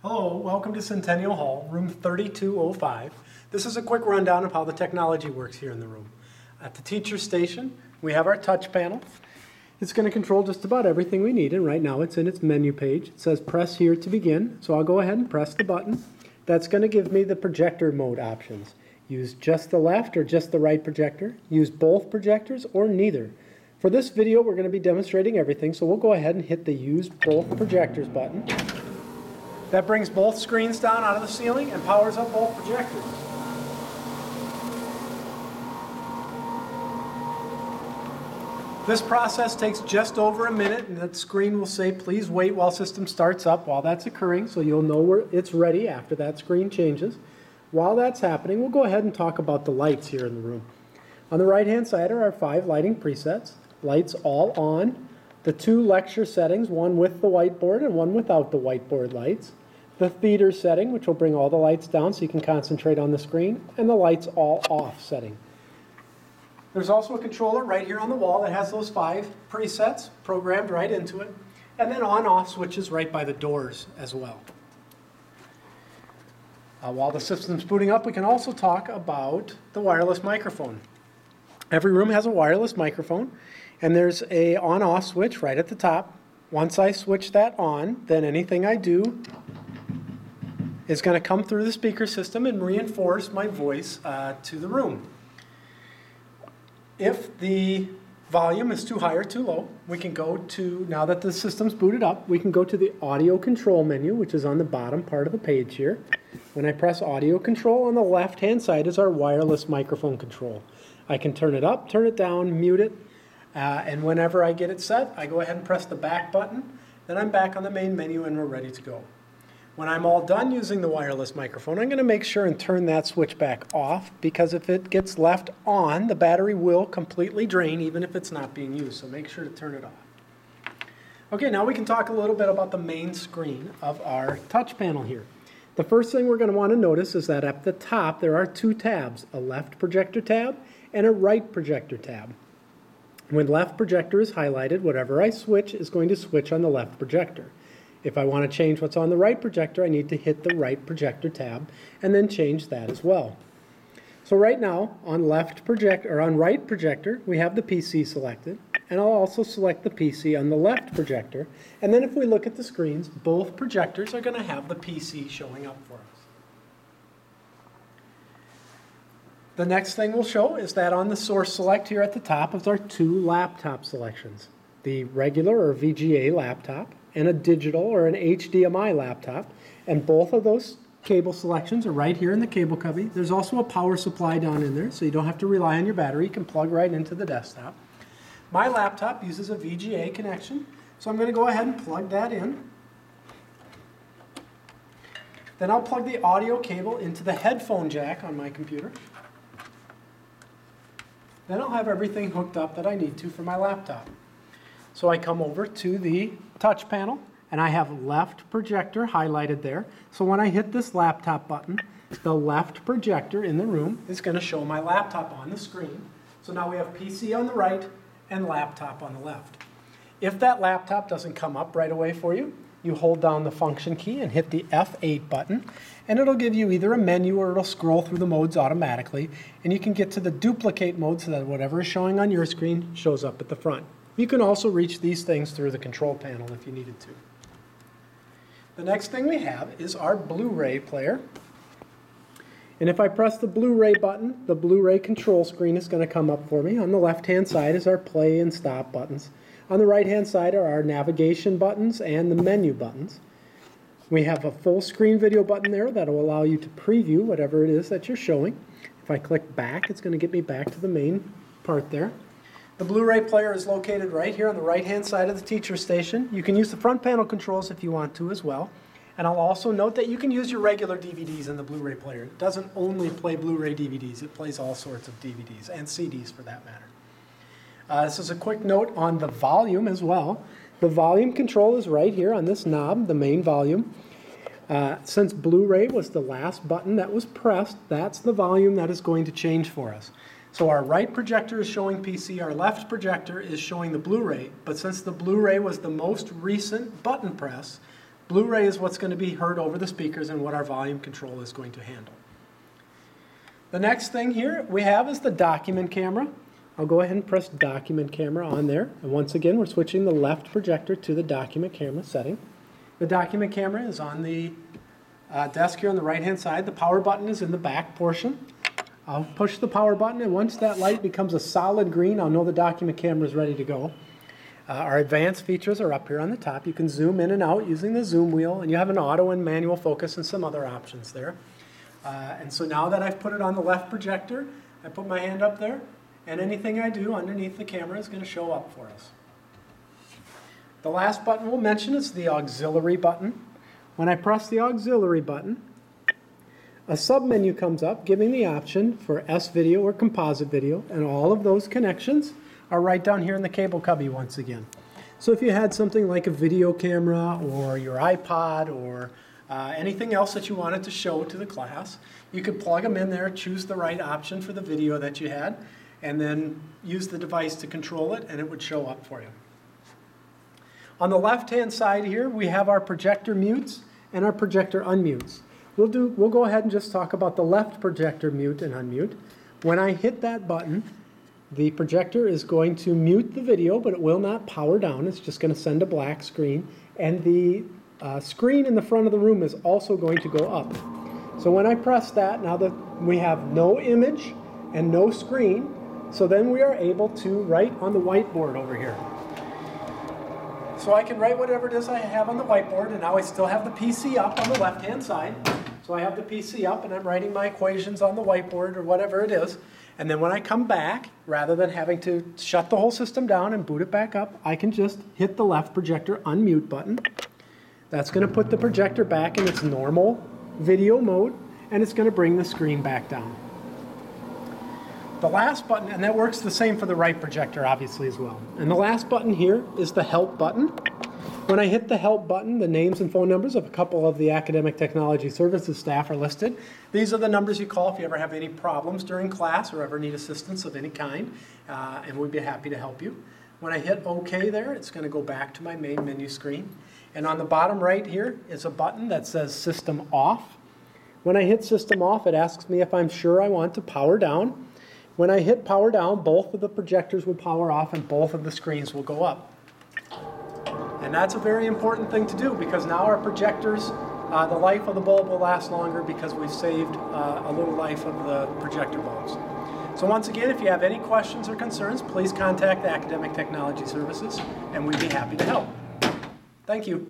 Hello, welcome to Centennial Hall, room 3205. This is a quick rundown of how the technology works here in the room. At the teacher station, we have our touch panel. It's going to control just about everything we need, and right now it's in its menu page. It says press here to begin, so I'll go ahead and press the button. That's going to give me the projector mode options. Use just the left or just the right projector. Use both projectors or neither. For this video, we're going to be demonstrating everything, so we'll go ahead and hit the Use Both Projectors button. That brings both screens down out of the ceiling and powers up both projectors. This process takes just over a minute, and that screen will say, please wait while system starts up while that's occurring, so you'll know where it's ready after that screen changes. While that's happening, we'll go ahead and talk about the lights here in the room. On the right-hand side are our 5 lighting presets. Lights all on. The 2 lecture settings, one with the whiteboard and one without the whiteboard lights. The theater setting, which will bring all the lights down so you can concentrate on the screen, and the lights all off setting. There's also a controller right here on the wall that has those 5 presets programmed right into it, and then on-off switches right by the doors as well. While the system's booting up, we can also talk about the wireless microphone. Every room has a wireless microphone, and there's a on-off switch right at the top. Once I switch that on, then anything I do is going to come through the speaker system and reinforce my voice to the room. If the volume is too high or too low, we can go to, now that the system's booted up, we can go to the audio control menu, which is on the bottom part of the page here. When I press audio control, on the left-hand side is our wireless microphone control. I can turn it up, turn it down, mute it, and whenever I get it set, I go ahead and press the back button. Then I'm back on the main menu and we're ready to go. When I'm all done using the wireless microphone, I'm going to make sure and turn that switch back off, because if it gets left on, the battery will completely drain even if it's not being used, so make sure to turn it off. Okay, now we can talk a little bit about the main screen of our touch panel here. The first thing we're going to want to notice is that at the top there are 2 tabs, a left projector tab and a right projector tab. When left projector is highlighted, whatever I switch is going to switch on the left projector. If I want to change what's on the right projector, I need to hit the right projector tab and then change that as well. So right now, on right projector, we have the PC selected, and I'll also select the PC on the left projector. And then if we look at the screens, both projectors are going to have the PC showing up for us. The next thing we'll show is that on the source select here at the top is our 2 laptop selections. The regular or VGA laptop and a digital or an HDMI laptop, and both of those cable selections are right here in the cable cubby. There's also a power supply down in there, so you don't have to rely on your battery. You can plug right into the desktop. My laptop uses a VGA connection, so I'm going to go ahead and plug that in. Then I'll plug the audio cable into the headphone jack on my computer. Then I'll have everything hooked up that I need to for my laptop. So I come over to the touch panel, and I have left projector highlighted there. So when I hit this laptop button, the left projector in the room is going to show my laptop on the screen. So now we have PC on the right and laptop on the left. If that laptop doesn't come up right away for you, you hold down the function key and hit the F8 button, and it'll give you either a menu or it'll scroll through the modes automatically, and you can get to the duplicate mode so that whatever is showing on your screen shows up at the front. You can also reach these things through the control panel if you needed to. The next thing we have is our Blu-ray player. And if I press the Blu-ray button, the Blu-ray control screen is going to come up for me. On the left-hand side is our play and stop buttons. On the right-hand side are our navigation buttons and the menu buttons. We have a full screen video button there that will allow you to preview whatever it is that you're showing. If I click back, it's going to get me back to the main part there. The Blu-ray player is located right here on the right-hand side of the teacher station. You can use the front panel controls if you want to as well. And I'll also note that you can use your regular DVDs in the Blu-ray player. It doesn't only play Blu-ray DVDs, it plays all sorts of DVDs and CDs for that matter. This is a quick note on the volume as well. The volume control is right here on this knob, the main volume. Since Blu-ray was the last button that was pressed, that's the volume that is going to change for us. So our right projector is showing PC, our left projector is showing the Blu-ray, but since the Blu-ray was the most recent button press, Blu-ray is what's going to be heard over the speakers and what our volume control is going to handle. The next thing here we have is the document camera. I'll go ahead and press document camera on there. And once again, we're switching the left projector to the document camera setting. The document camera is on the desk here on the right-hand side. The power button is in the back portion. I'll push the power button, and once that light becomes a solid green, I'll know the document camera is ready to go. Our advanced features are up here on the top. You can zoom in and out using the zoom wheel, and you have an auto and manual focus and some other options there. And so now that I've put it on the left projector, I put my hand up there, and anything I do underneath the camera is going to show up for us. The last button we'll mention is the auxiliary button. When I press the auxiliary button, a submenu comes up giving the option for S-video or composite video, and all of those connections are right down here in the cable cubby once again. So if you had something like a video camera or your iPod or anything else that you wanted to show to the class, you could plug them in there, choose the right option for the video that you had, and then use the device to control it, and it would show up for you. On the left-hand side here, we have our projector mutes and our projector unmutes. We'll go ahead and just talk about the left projector mute and unmute. When I hit that button, the projector is going to mute the video, but it will not power down. It's just going to send a black screen. And the screen in the front of the room is also going to go up. So when I press that, now that we have no image and no screen, so then we are able to write on the whiteboard over here. So I can write whatever it is I have on the whiteboard, and now I still have the PC up on the left-hand side. So I have the PC up, and I'm writing my equations on the whiteboard or whatever it is. And then when I come back, rather than having to shut the whole system down and boot it back up, I can just hit the left projector unmute button. That's going to put the projector back in its normal video mode, and it's going to bring the screen back down. The last button, and that works the same for the right projector obviously as well. And the last button here is the help button. When I hit the help button, the names and phone numbers of a couple of the Academic Technology Services staff are listed. These are the numbers you call if you ever have any problems during class or ever need assistance of any kind, and we'd be happy to help you. When I hit OK there, it's going to go back to my main menu screen. And on the bottom right here is a button that says System Off. When I hit System Off, it asks me if I'm sure I want to power down. When I hit power down, both of the projectors will power off and both of the screens will go up. And that's a very important thing to do because now our projectors, the life of the bulb will last longer because we've saved a little life of the projector bulbs. So once again, if you have any questions or concerns, please contact the Academic Technology Services and we'd be happy to help. Thank you.